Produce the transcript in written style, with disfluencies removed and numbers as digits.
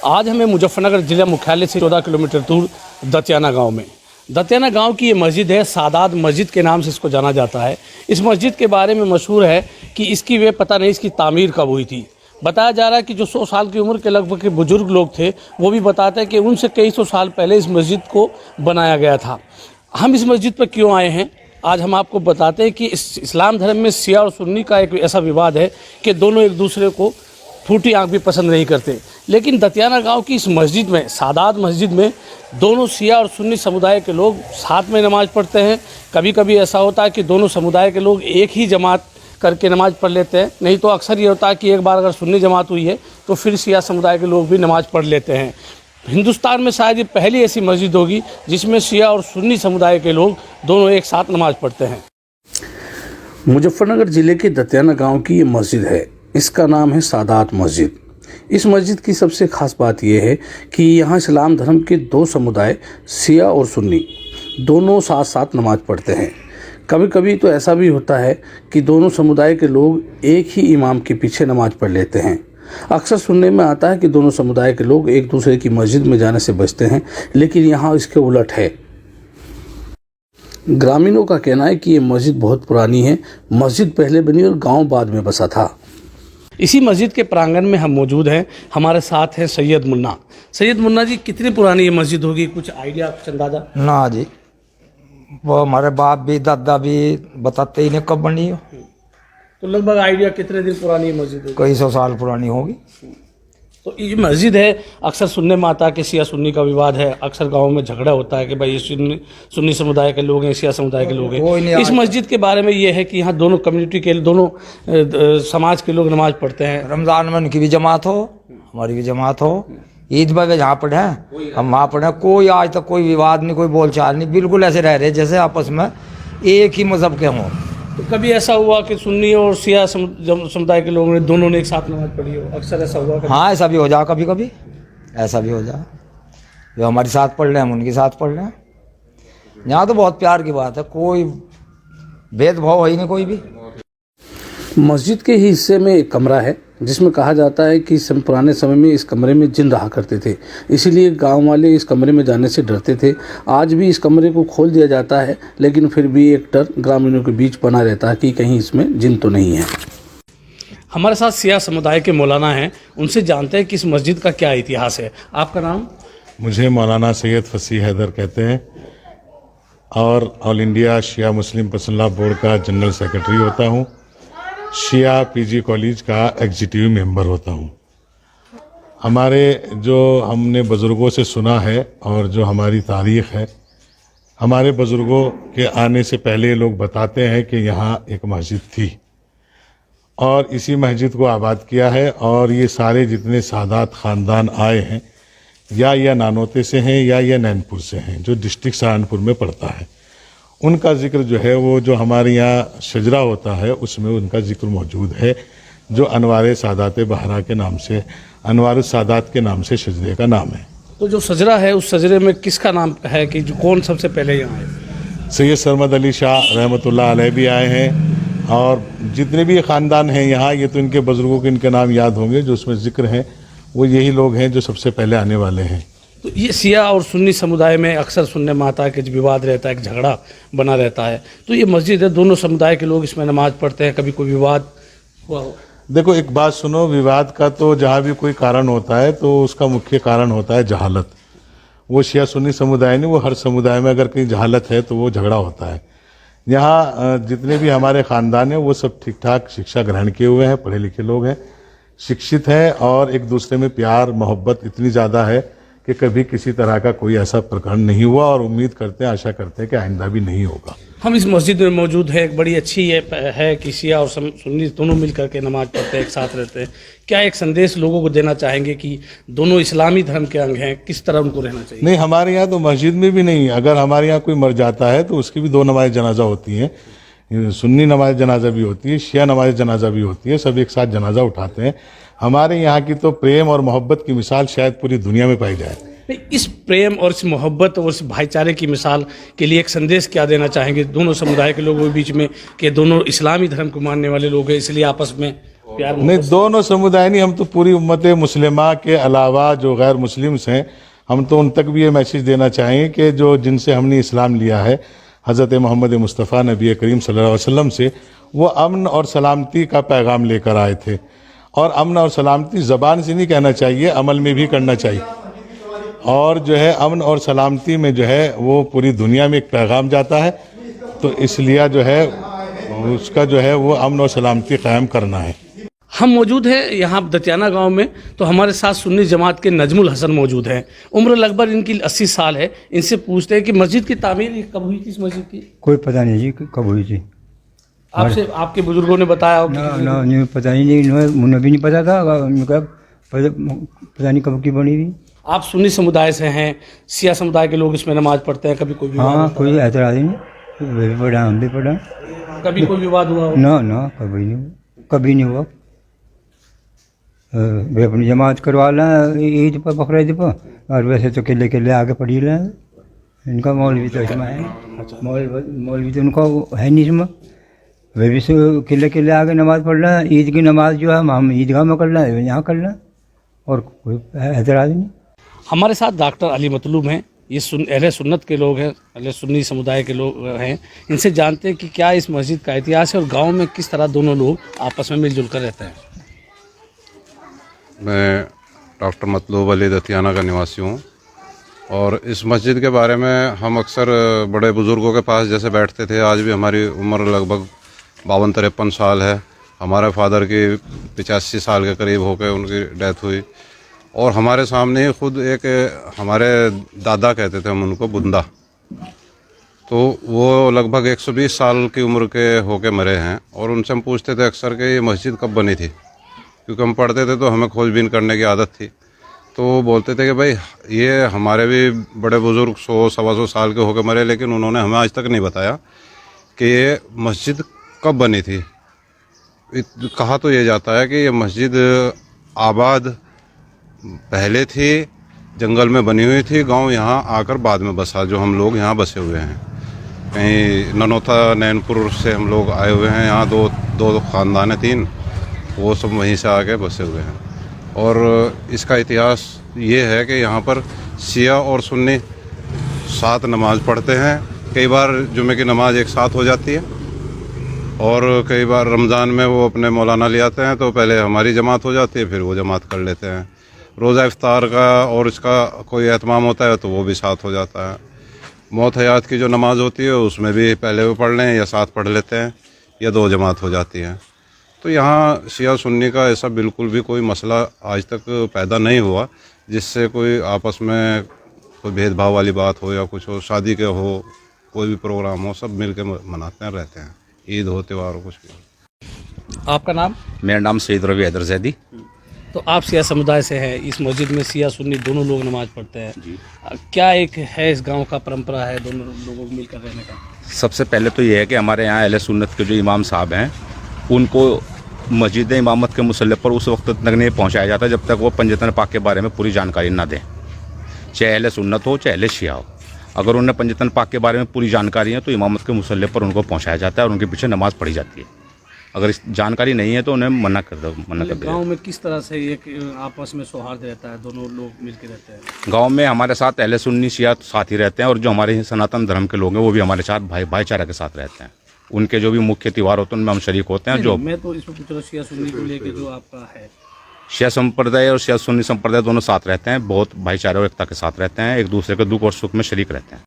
आज हमें मुजफ्फरनगर जिला मुख्यालय से 14 किलोमीटर दूर दतियाना गांव में दतियाना गांव की ये मस्जिद है। सादात मस्जिद के नाम से इसको जाना जाता है। इस मस्जिद के बारे में मशहूर है कि इसकी वे पता नहीं इसकी तामीर कब हुई थी। बताया जा रहा है कि जो 100 साल की उम्र के लगभग के बुजुर्ग लोग थे वो भी बताते हैं कि उनसे कई सौ साल पहले इस मस्जिद को बनाया गया था। हम इस मस्जिद पर क्यों आए हैं आज हम आपको बताते हैं कि इस इस्लाम धर्म में शिया और सुन्नी का एक ऐसा विवाद है कि दोनों एक दूसरे को फूटी आंख भी पसंद नहीं करते। लेकिन दतियाना गांव की इस मस्जिद में, सादात मस्जिद में, दोनों शिया और सुन्नी समुदाय के लोग साथ में नमाज़ पढ़ते हैं। कभी कभी ऐसा होता है कि दोनों समुदाय के लोग एक ही जमात करके नमाज़ पढ़ लेते हैं। नहीं तो अक्सर ये होता है कि एक बार अगर सुन्नी जमात हुई है तो फिर शिया समुदाय के लोग भी नमाज़ पढ़ लेते हैं। हिंदुस्तान में शायद ये पहली ऐसी मस्जिद होगी जिसमें शिया और सुन्नी समुदाय के लोग दोनों एक साथ नमाज़ पढ़ते हैं। मुजफ्फरनगर ज़िले के दतियाना गांव की ये मस्जिद है। इसका नाम है सादात मस्जिद। इस मस्जिद की सबसे ख़ास बात यह है कि यहाँ इस्लाम धर्म के दो समुदाय शिया और सुन्नी दोनों साथ साथ नमाज़ पढ़ते हैं। कभी कभी तो ऐसा भी होता है कि दोनों समुदाय के लोग एक ही इमाम के पीछे नमाज़ पढ़ लेते हैं। अक्सर सुनने में आता है कि दोनों समुदाय के लोग एक दूसरे की मस्जिद में जाने से बचते हैं, लेकिन यहाँ इसके उलट है। ग्रामीणों का कहना है कि ये मस्जिद बहुत पुरानी है। मस्जिद पहले बनी और गांव बाद में बसा था। इसी मस्जिद के प्रांगण में हम मौजूद हैं। हमारे साथ हैं सैयद मुन्ना। सैयद मुन्ना जी, कितनी पुरानी ये मस्जिद होगी, कुछ आइडिया, कुछ अंदाजा? ना जी, वो हमारे बाप भी दादा भी बताते ही नहीं कब बनी हो। तो लगभग आइडिया कितने दिन पुरानी मस्जिद होगी? कई सौ साल पुरानी होगी। तो ये मस्जिद है। अक्सर सुनने में आता है कि शिया सुन्नी का विवाद है। अक्सर गाँव में झगड़ा होता है कि भाई ये सुन्नी समुदाय के लोग हैं, शिया समुदाय के लोग हैं। इस मस्जिद के बारे में ये है कि यहाँ दोनों कम्युनिटी के, दोनों समाज के लोग नमाज पढ़ते हैं। रमज़ान में उनकी भी जमात हो, हमारी भी जमात हो। ईद में वे जहाँ पढ़े हम वहाँ पढ़े। कोई आज तक कोई विवाद नहीं, कोई बोलचाल नहीं। बिल्कुल ऐसे रह रहे जैसे आपस में एक ही मज़हब के हों। तो कभी ऐसा हुआ कि सुन्नी और शिया समुदाय के लोगों ने दोनों ने एक साथ नमाज पढ़ी हो? अक्सर ऐसा हुआ? हाँ, ऐसा भी हो जाए, कभी कभी ऐसा भी हो जाए। जो हमारे साथ पढ़ रहे हैं हम उनके साथ पढ़ रहे हैं। यहाँ तो बहुत प्यार की बात है, कोई भेदभाव है ही नहीं कोई भी। मस्जिद के ही हिस्से में एक कमरा है जिसमें कहा जाता है कि पुराने समय में इस कमरे में जिन रहा करते थे, इसीलिए गांव वाले इस कमरे में जाने से डरते थे। आज भी इस कमरे को खोल दिया जाता है, लेकिन फिर भी एक डर ग्रामीणों के बीच बना रहता है कि कहीं इसमें जिन तो नहीं है। हमारे साथ शिया समुदाय के मौलाना हैं, उनसे जानते हैं कि इस मस्जिद का क्या इतिहास है। आपका नाम? मुझे मौलाना सैयद फसीह हैदर कहते हैं और ऑल इंडिया शिया मुस्लिम पर्सनल बोर्ड का जनरल सेक्रेटरी होता हूँ। शिया पीजी कॉलेज का एग्जीक्यूटिव मेंबर होता हूँ। हमारे जो हमने बुज़ुर्गों से सुना है और जो हमारी तारीख़ है, हमारे बुज़ुर्गों के आने से पहले लोग बताते हैं कि यहाँ एक मस्जिद थी और इसी मस्जिद को आबाद किया है। और ये सारे जितने सादात ख़ानदान आए हैं या नानोते से हैं या नैनपुर से हैं, जो डिस्ट्रिक्ट सहारनपुर में पड़ता है, उनका जिक्र जो है वो जो हमारे यहाँ शजरा होता है उसमें उनका जिक्र मौजूद है, जो अनवार सादात बहरा के नाम से, अनवार सादात के नाम से शजरे का नाम है। तो जो सजरा है उस सजरे में किसका नाम है कि जो कौन सबसे पहले यहाँ आए? सैयद सरमद अली शाह रहमतुल्लाह अलैह भी आए हैं और जितने भी ख़ानदान हैं यहाँ, ये तो इनके बुज़ुर्गों के इनके नाम याद होंगे जो उसमें जिक्र हैं, वो यही लोग हैं जो सबसे पहले आने वाले हैं। तो ये शिया और सुन्नी समुदाय में अक्सर सुनने में आता है कि विवाद रहता है, एक झगड़ा बना रहता है। तो ये मस्जिद है, दोनों समुदाय के लोग इसमें नमाज पढ़ते हैं। कभी कोई विवाद हुआ हो? देखो, एक बात सुनो, विवाद का तो जहाँ भी कोई कारण होता है तो उसका मुख्य कारण होता है जहालत। वो शिया सुन्नी समुदाय नहीं, वो हर समुदाय में अगर कहीं जहालत है तो वो झगड़ा होता है। यहाँ जितने भी हमारे ख़ानदान हैं वो सब ठीक ठाक शिक्षा ग्रहण किए हुए हैं, पढ़े लिखे लोग हैं, शिक्षित हैं और एक दूसरे में प्यार मोहब्बत इतनी ज़्यादा है कि कभी किसी तरह का कोई ऐसा प्रकरण नहीं हुआ और उम्मीद करते हैं, आशा करते हैं कि आइंदा भी नहीं होगा। हम इस मस्जिद में मौजूद है। एक बड़ी अच्छी ये है कि शिया और सुन्नी दोनों मिल करके नमाज पढ़ते हैं, एक साथ रहते हैं। क्या एक संदेश लोगों को देना चाहेंगे कि दोनों इस्लामी धर्म के अंग हैं, किस तरह उनको रहना चाहिए? नहीं, हमारे यहाँ तो मस्जिद में भी नहीं, अगर हमारे यहाँ कोई मर जाता है तो उसकी भी 2 नमाज जनाजा होती हैं। सुन्नी नमाज जनाजा भी होती है, शिया नमाज जनाजा भी होती है, सब एक साथ जनाजा उठाते हैं। हमारे यहाँ की तो प्रेम और मोहब्बत की मिसाल शायद पूरी दुनिया में पाई जाए। इस प्रेम और इस मोहब्बत और इस भाईचारे की मिसाल के लिए एक संदेश क्या देना चाहेंगे दोनों समुदाय के लोगों के बीच में कि दोनों इस्लामी धर्म को मानने वाले लोग हैं, इसलिए आपस में प्यार नहीं, दोनों समुदाय नहीं, हम तो पूरी उम्मत मुस्लिमा के अलावा जो गैर मुस्लिम्स हैं, हम तो उन तक भी ये मैसेज देना चाहेंगे कि जो जिनसे हमने इस्लाम लिया है हज़रत मोहम्मद मुस्तफ़ा नबी करीम सल्लल्लाहु अलैहि वसल्लम से, वो अमन और सलामती का पैगाम लेकर आए थे। और अमन और सलामती ज़बान से नहीं कहना चाहिए, अमल में भी करना चाहिए। और जो है अमन और सलामती में जो है वो पूरी दुनिया में एक पैगाम जाता है, तो इसलिए जो है उसका जो है वो अमन और सलामती कायम करना है। हम मौजूद हैं यहाँ दतियाना गांव में, तो हमारे साथ सुन्नी जमात के नजमुल हसन मौजूद हैं। उम्र लगभग इनकी 80 साल है। इनसे पूछते हैं कि मस्जिद की तामीर कब हुई थी? इस मस्जिद की कोई पता नहीं जी कब हुई थी। आपसे आपके बुजुर्गों ने बताया हो? ना ना नहीं पता ही नहीं, मुझे भी नहीं पता था। उनका पता नहीं कब की बनी थी। आप सुन्नी समुदाय से हैं, शिया समुदाय के लोग इसमें नमाज पढ़ते हैं, कभी कोई विवाद हाँ, होता कोई ऐतराज नहीं, वे भी पढ़ा हम भी पढ़ा। है? कभी कोई विवाद हुआ हो? ना ना कभी नहीं हुआ। वे अपनी जमात करवा लें ईद पर बकरीद पर, और वैसे तो किले किले आगे पढ़ी लें। इनका मौलवी तो इसमें है, मौलवी तो उनका है नहीं इसमें। वे भी किले किले आगे नमाज पढ़ लें। ईद की नमाज जो है हम ईदगाह में कर लें, यहाँ कर लें, और कोई ऐतराज नहीं। हमारे साथ डॉक्टर अली मतलूब हैं। ये अहले सुन्नत के लोग हैं, अहले सुन्नी समुदाय के लोग हैं। इनसे जानते हैं कि क्या इस मस्जिद का इतिहास है और गांव में किस तरह दोनों लोग आपस में मिलजुल कर रहते हैं। मैं डॉक्टर मतलूब अली दतियाना का निवासी हूँ, और इस मस्जिद के बारे में हम अक्सर बड़े बुज़ुर्गों के पास जैसे बैठते थे, आज भी हमारी उम्र लगभग 52-53 साल है। हमारे फादर की 85 साल के करीब होकर उनकी डेथ हुई, और हमारे सामने ही खुद एक हमारे दादा कहते थे हम उनको, बुंदा, तो वो लगभग 120 साल की उम्र के होके मरे हैं। और उनसे हम पूछते थे अक्सर कि ये मस्जिद कब बनी थी, क्योंकि हम पढ़ते थे तो हमें खोजबीन करने की आदत थी। तो वो बोलते थे कि भाई ये हमारे भी बड़े बुज़ुर्ग 100-125 साल के होकर मरे, लेकिन उन्होंने हमें आज तक नहीं बताया कि ये मस्जिद कब बनी थी। कहा तो ये जाता है कि ये मस्जिद आबाद पहले थी, जंगल में बनी हुई थी, गांव यहाँ आकर बाद में बसा, जो हम लोग यहाँ बसे हुए हैं। कहीं ननौता नैनपुर से हम लोग आए हुए हैं, यहाँ दो ख़ानदान है, 3, वो सब वहीं से आके बसे हुए हैं। और इसका इतिहास ये है कि यहाँ पर शिया और सुन्नी साथ नमाज पढ़ते हैं। कई बार जुमे की नमाज एक साथ हो जाती है, और कई बार रमज़ान में वो अपने मौलाना ले आते हैं, तो पहले हमारी जमात हो जाती है, फिर वो जमात कर लेते हैं। रोज़ा इफ्तार का और इसका कोई एहतमाम होता है तो वो भी साथ हो जाता है। मौत हयात की जो नमाज़ होती है उसमें भी पहले वो पढ़ लें या साथ पढ़ लेते हैं, या 2 जमात हो जाती हैं। तो यहाँ शिया सुन्नी का ऐसा बिल्कुल भी कोई मसला आज तक पैदा नहीं हुआ जिससे कोई आपस में कोई भेदभाव वाली बात हो या कुछ हो, शादी के हो, कोई भी प्रोग्राम हो, सब मिल के मनाते हैं, रहते हैं, ईद हो, त्यौहार हो, कुछ भी। आपका नाम? मेरा नाम सैयद रवि हैदर जैदी। तो आप शिया समुदाय से हैं, इस मस्जिद में शिया सुन्नी दोनों लोग नमाज पढ़ते हैं। क्या एक है इस गांव का परंपरा है दोनों लोगों को मिलकर रहने का? सबसे पहले तो ये है कि हमारे यहाँ अहले सुन्नत के जो इमाम साहब हैं, उनको मस्जिद इमामत के मुसल्ले पर उस वक्त तक नहीं पहुँचाया जाता जब तक वो पंजतन पाक के बारे में पूरी जानकारी ना दें, चाहे अहले सुन्नत हो चाहे अहले शिया हो। अगर उन्हें पंजतन पाक के बारे में पूरी जानकारी है तो इमामत के मुसल्ले पर उनको पहुँचाया जाता है और उनके पीछे नमाज़ पढ़ी जाती है। अगर इस जानकारी नहीं है तो उन्हें मना कर दिया। गांव में किस तरह से एक आपस में सौहार्द रहता है, दोनों लोग मिलकर रहते हैं? गांव में हमारे साथ अहले सुन्नी शिया साथ ही रहते हैं, और जो हमारे सनातन धर्म के लोग हैं वो भी हमारे साथ भाईचारा के साथ रहते हैं। उनके जो भी मुख्य त्यौहार होते हैं उनमें हम शरीक होते हैं। जो मैं तो इसमें पूछ रहा हूँ शिया सुन्नी को लेकर जो आपका है। शिया संप्रदाय और शिया सुन्नी संप्रदाय दोनों साथ रहते हैं, बहुत भाईचारा और एकता के साथ रहते हैं, एक दूसरे के दुख और सुख में शरीक रहते हैं।